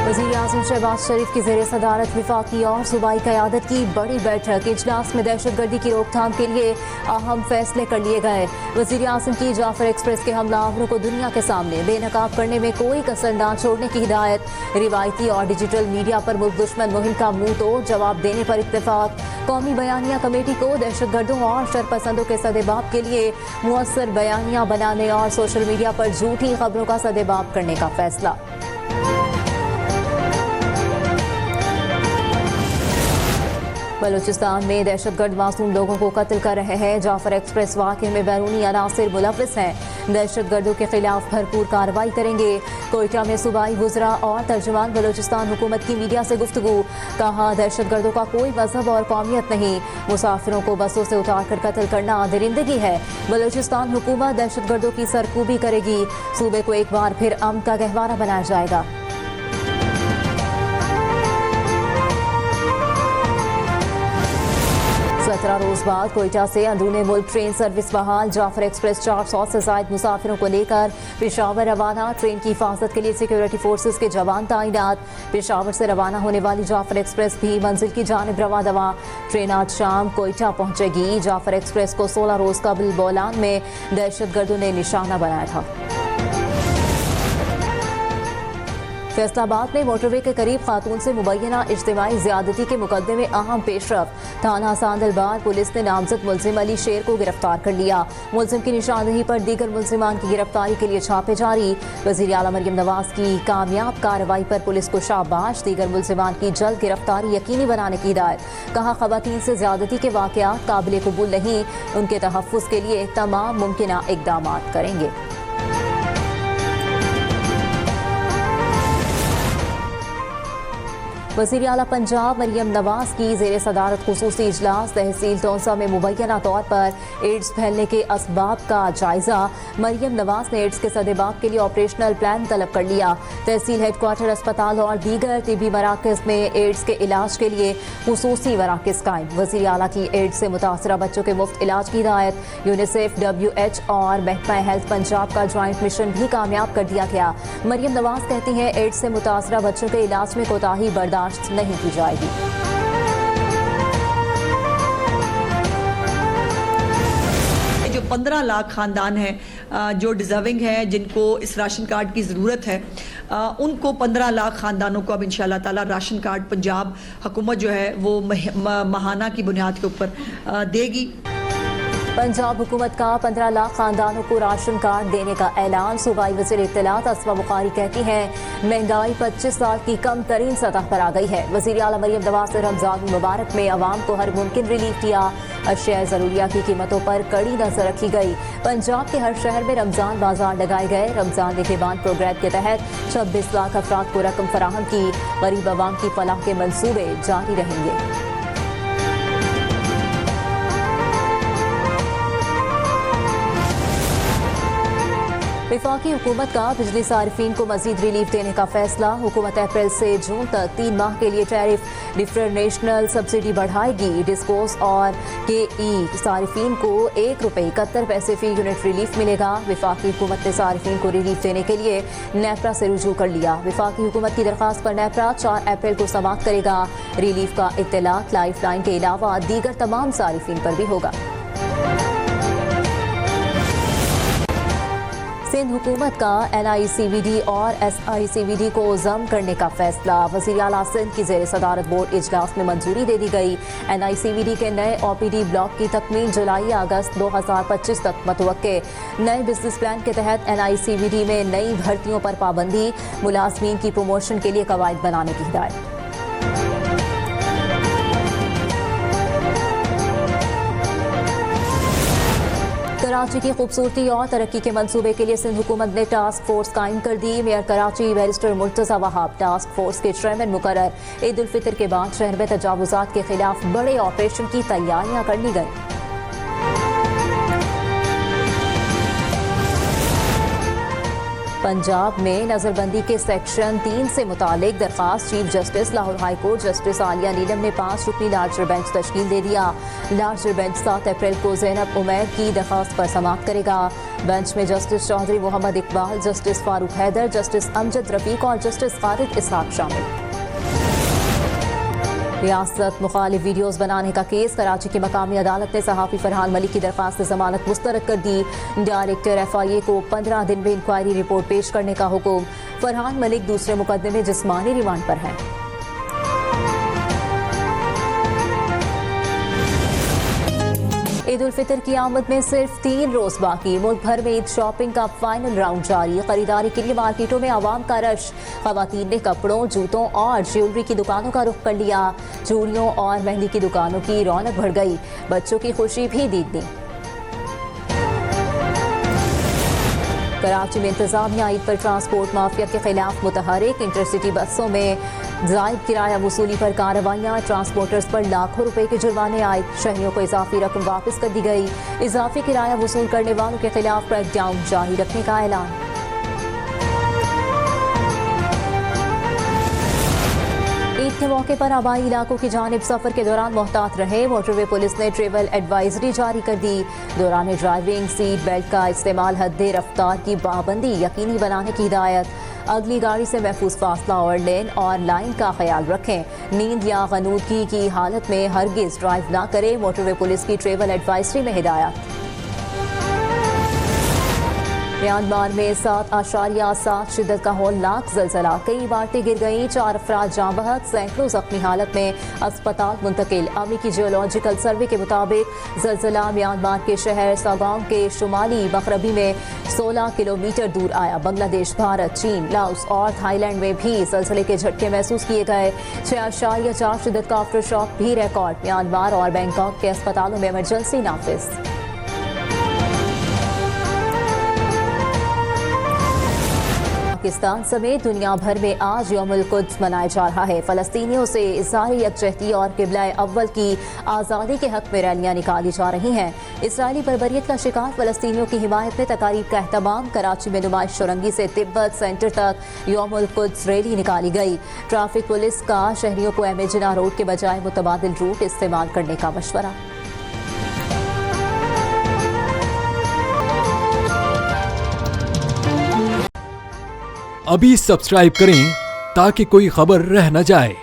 वज़ीर आज़म शहबाज शरीफ की ज़ेर सदारत वफाकी और सूबाई क़यादत की बड़ी बैठक। इजलास में दहशतगर्दी की रोकथाम के लिए अहम फैसले कर लिए गए। वज़ीर आज़म की जाफर एक्सप्रेस के हमलावरों को दुनिया के सामने बेनकाब करने में कोई कसर न छोड़ने की हिदायत। रिवायती और डिजिटल मीडिया पर मुल्क दुश्मन मुहिम का मुंह तोड़ जवाब देने पर इत्तेफाक। कौमी बयानिया कमेटी को दहशतगर्दों और शरपसंदों के सदेबाब के लिए मुअस्सर बयानिया बनाने और सोशल मीडिया पर झूठी खबरों का सदेबाब करने का फैसला। बलूचिस्तान में दहशतगर्द मासूम लोगों को कत्ल कर रहे हैं। जाफर एक्सप्रेस वाक़े में बैरूनी अनासिर मुलव्विस हैं। दहशतगर्दों के खिलाफ भरपूर कार्रवाई करेंगे। कोयटा में सूबाई वुज़रा और तर्जुमान बलूचिस्तान हुकूमत की मीडिया से गुफ्तगू। कहा, दहशतगर्दों का कोई मजहब और कौमियत नहीं। मुसाफिरों को बसों से उतार कर कत्ल करना दरिंदगी है। बलूचिस्तान हुकूमत दहशतगर्दों की सरकूबी करेगी। सूबे को एक बार फिर अमन का गहवारा बनाया जाएगा। 17 रोज बाद कोयटा से अंदरूनी मुल्क ट्रेन सर्विस बहाल। जाफर एक्सप्रेस 400 से ज्यादा मुसाफिरों को लेकर पेशावर रवाना। ट्रेन की हिफाजत के लिए सिक्योरिटी फोर्सेस के जवान तैनात। पेशावर से रवाना होने वाली जाफर एक्सप्रेस भी मंजिल की जानिब रवा दवा। ट्रेन आज शाम कोयटा पहुंचेगी। जाफर एक्सप्रेस को 16 रोज कबल बोलान में दहशतगर्दों ने निशाना बनाया था। फैसलाबाद में मोटरवे के करीब खातून से मुबैना इज्तिमाई ज्यादती के मुकदमे में अहम पेशरफ। थाना सांदलबार पुलिस ने नामजद मुलजिम अली शेर को गिरफ्तार कर लिया। मुलजिम की निशानदही पर दीगर मुलजिमान की गिरफ्तारी के लिए छापे जारी। वज़ीर आला मरियम नवाज की कामयाब कार्रवाई पर पुलिस को शाबाश। दीगर मुलजिमान की जल्द गिरफ्तारी यकीनी बनाने की हिदायत। कहा, खवातीन से ज्यादती के वाक़यात काबिल कबूल नहीं। उनके तहफ़्फ़ुज़ के लिए तमाम मुमकिन इक़दाम करेंगे। वज़ीर आला पंजाब मरियम नवाज की ज़ेर सदारत खुसूसी इजलास। तहसील टोंसा में मुबैना तौर पर एड्स फैलने के असबाब का जायजा। मरियम नवाज ने एड्स के सदेबाब के लिए ऑपरेशनल प्लान तलब कर लिया। तहसील हेडक्वार्टर अस्पताल और दीगर तिबी मराकज़ में एड्स के इलाज के लिए खुसूसी मराकज़ कायम। वज़ीर आला की एड्स से मुतासरा बच्चों के मुफ्त इलाज की हिदायत। यूनिसेफ, WH और महकमा हेल्थ पंजाब का ज्वाइंट मिशन भी कामयाब कर दिया गया। मरियम नवाज कहती हैं, एड्स से मुतासरा बच्चों के इलाज में कोताही बर्दाश्त नहीं की जाएगी। जो 15 लाख खानदान हैं जो डिजर्विंग है, जिनको इस राशन कार्ड की ज़रूरत है, उनको 15 लाख खानदानों को अब इंशाल्लाह ताला राशन कार्ड पंजाब हुकूमत जो है वो माहाना की बुनियाद के ऊपर देगी। पंजाब हुकूमत का 15 लाख खानदानों को राशन कार्ड देने का ऐलान। सूबाई वज़ीर इत्तलात अस्मा बुखारी कहती हैं, महंगाई 25 साल की कम तरीन सतह पर आ गई है। वज़ीर आला मरियम नवाज ने रमज़ान मुबारक में अवाम को हर मुमकिन रिलीफ दिया। अशिया ज़रूरिया की कीमतों पर कड़ी नजर रखी गई। पंजाब के हर शहर में रमज़ान बाजार लगाए गए। रमज़ान निगहबान प्रोग्राम के तहत 26 लाख अफराद को रकम फराहम की। गरीब अवाम की फलाह के मंसूबे जारी रहेंगे। वफाकी हुकूमत का बिजली सारिफीन को मजीद रिलीफ देने का फैसला। हुकूमत अप्रैल से जून तक 3 माह के लिए टैरिफ डिफरेंशियल सब्सिडी बढ़ाएगी। डिस्कोस और KE सारिफीन को ₹1.71 फी यूनिट रिलीफ मिलेगा। वफाकी हुकूमत ने सारिफीन को रिलीफ देने के लिए नेपरा से रुजू कर लिया। वफाकी हुकूमत की दरख्वास्त पर नेपरा 4 अप्रैल को समाअत करेगा। रिलीफ का इत्तलात लाइफ लाइन के अलावा दीगर तमाम सारिफीन पर भी होगा। सिंध हुकूमत का NICVD और SICVD को जम करने का फैसला। वज़ीर आला सिंध की ज़ेर सदारत बोर्ड इजलास में मंजूरी दे दी गई। NICVD के नए OPD ब्लॉक की तकमील जुलाई अगस्त 2025 तक मतवक्के। नए बिजनेस प्लान के तहत NICVD में नई भर्तियों पर पाबंदी। मुलाजमीन की प्रमोशन के लिए कवायद बनाने की हिदायत। कराची की खूबसूरती और तरक्की के मंसूबे के लिए सिंध हुकूमत ने टास्क फोर्स कायम कर दी। Mayor Karachi barrister Murtaza Wahab task force के चेयरमैन मुकर्रर। ईद उल फितर के बाद शहर में तजावुजात के खिलाफ बड़े ऑपरेशन की तैयारियां कर ली गई। पंजाब में नजरबंदी के सेक्शन 3 से मुतालिक दरखास्त chief justice Lahore high court justice Aalia Neelam ने 5 रुकनी लार्जर बेंच तश्कील दे दिया। लार्जर बेंच 7 अप्रैल को जैनब उमैर की दरखास्त पर समाअत करेगा। बेंच में justice Chaudhry Mohammad Iqbal, justice Farooq Haider, justice Amjad Rafiq और जस्टिस खालिद इसहाक शामिल। रियासत मुखालिफ वीडियोस बनाने का केस, कराची की मकामी अदालत ने सहाफ़ी फरहान मलिक की दरख्वास्त जमानत मुस्तरद कर दी। डायरेक्टर FIA को 15 दिन में इंक्वायरी रिपोर्ट पेश करने का हुक्म। फरहान मलिक दूसरे मुकदमे में जिस्मानी रिमांड पर हैं। ईद उल फितर की आमद में सिर्फ 3 रोज बाकी। मुल्क भर में ईद शॉपिंग का फाइनल राउंड जारी। खरीदारी के लिए मार्केटों में आवाम का रश। खवातीन ने कपड़ों, जूतों और ज्वेलरी की दुकानों का रुख कर लिया। चूड़ियों और मेहंदी की दुकानों की रौनक बढ़ गई। बच्चों की खुशी भी दीदी। कराची में इंतजामिया ईद पर ट्रांसपोर्ट माफिया के खिलाफ मुतहरिक। इंटरसिटी बसों में जायद किराया वसूली पर कार्रवाइयां। ट्रांसपोर्टर्स पर लाखों रुपए के जुर्माने आए। शहरियों को इजाफी रकम वापस कर दी गई। इजाफी किराया वसूल करने वालों के खिलाफ क्रैकडाउन जारी रखने का ऐलान। ईद के मौके पर आबाई इलाकों की जानिब सफर के दौरान मोहतात रहे। मोटरवे पुलिस ने ट्रेवल एडवाइजरी जारी कर दी। दौरान ड्राइविंग सीट बेल्ट का इस्तेमाल, हद्दे रफ्तार की पाबंदी यकीनी बनाने की हिदायत। अगली गाड़ी से महफूज फासला और लेन और लाइन का ख्याल रखें। नींद या गनूदगी की हालत में हरगिज ड्राइव ना करें। मोटरवे पुलिस की ट्रेवल एडवाइजरी में हिदायत। म्यांमार में 7.7 शिद्दत का होलनाक जलजला। कई इमारतें गिर गईं। 4 अफराद जाँ बहक, सैकड़ों जख्मी हालत में अस्पताल मुंतकिल। अमरीकी जियोलॉजिकल सर्वे के मुताबिक जलजला म्यांमार के शहर सागोंग के शुमाली मगरबी में 16 किलोमीटर दूर आया। बांग्लादेश, भारत, चीन, लाओस और थाईलैंड में भी जलजले के झटके महसूस किए गए। 6.4 शिद्दत का आफ्टर शॉक भी रिकॉर्ड। म्यांमार और बैंकॉक के अस्पतालों में इमरजेंसी नाफिज। पाकिस्तान समेत दुनिया भर में आज यौमुल कुद्स मनाया जा रहा है। फलस्तीनियों से इज़हार यकजहती और क़िबला अव्वल की आज़ादी के हक में रैलियां निकाली जा रही हैं। इसराइली बर्बरियत का शिकार फलस्तीनियों की हिमायत में तकारीब का एहतमाम। कराची में नुमाइश शुरंगी से तिब्बत सेंटर तक यौमुल कुद्स रैली निकाली गई। ट्रैफिक पुलिस का शहरियों को एम ए जिन्नाह रोड के बजाय मुतबादिल रूट इस्तेमाल करने का मशवरा। अभी सब्सक्राइब करें ताकि कोई खबर रह न जाए।